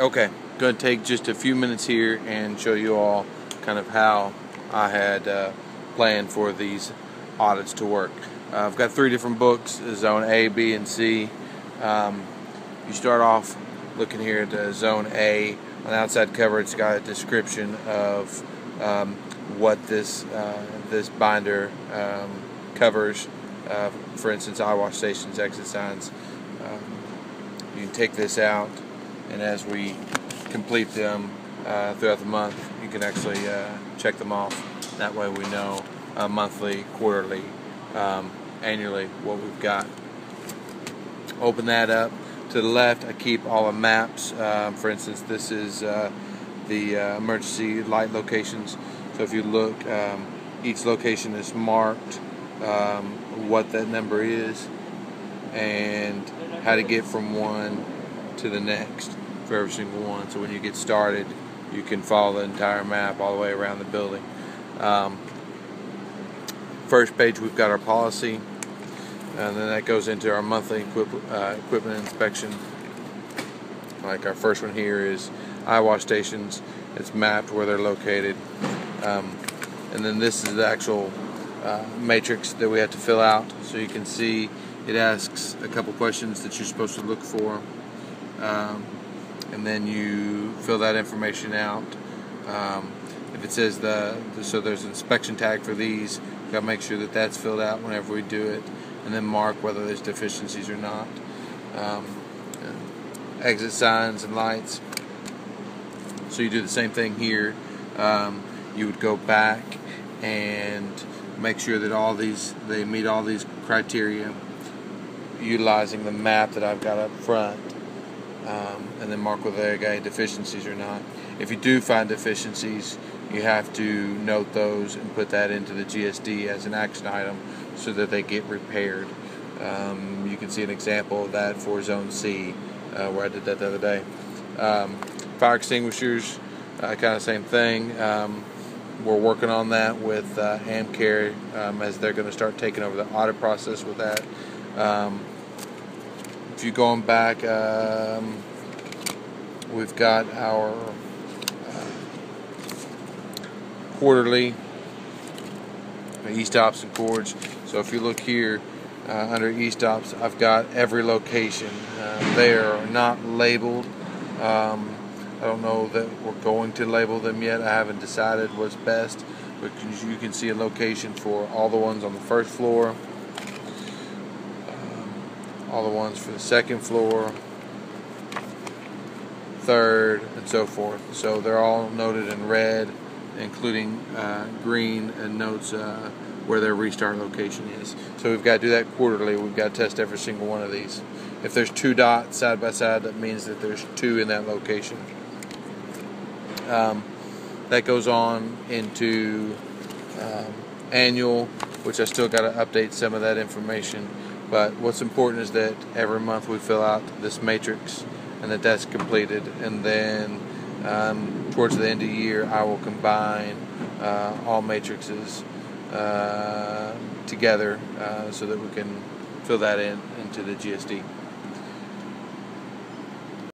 Okay, going to take just a few minutes here and show you all kind of how I had planned for these audits to work. I've got 3 different books, Zone A, B, and C. You start off looking here at Zone A. On the outside cover, it's got a description of what this binder covers. For instance, eye wash stations, exit signs. You can take this out, and as we complete them throughout the month, you can actually check them off. That way we know monthly, quarterly, annually what we've got. Open that up. To the left, I keep all the maps. For instance, this is the emergency light locations. So if you look, each location is marked what that number is and how to get from one to the next for every single one. So when you get started, you can follow the entire map all the way around the building. First page, we've got our policy, and then that goes into our monthly equipment inspection. Like our first one here is eye wash stations. It's mapped where they're located, and then this is the actual matrix that we have to fill out. So you can see it asks a couple questions that you're supposed to look for, and then you fill that information out. If it says so there's an inspection tag for these, you got to make sure that that's filled out whenever we do it, and then mark whether there's deficiencies or not. Exit signs and lights. So you do the same thing here. You would go back and make sure that they meet all these criteria, utilizing the map that I've got up front, and then mark whether they got any deficiencies or not. If you do find deficiencies, you have to note those and put that into the GSD as an action item so that they get repaired. You can see an example of that for Zone C, where I did that the other day. Fire extinguishers, kind of same thing. We're working on that with AmCare as they're going to start taking over the audit process with that. If you're going back, we've got our quarterly e-stops and cords. So if you look here under e-stops, I've got every location. They are not labeled. I don't know that we're going to label them yet. I haven't decided what's best, but you can see a location for all the ones on the first floor, all the ones for the second floor, third, and so forth. So they're all noted in red, including green, and notes where their restart location is. So we've got to do that quarterly. We've got to test every single one of these. If there's 2 dots side by side, that means that there's 2 in that location. That goes on into annual, which I still got to update some of that information. But what's important is that every month we fill out this matrix and that's completed. And then towards the end of the year, I will combine all matrices together so that we can fill that into the GSD.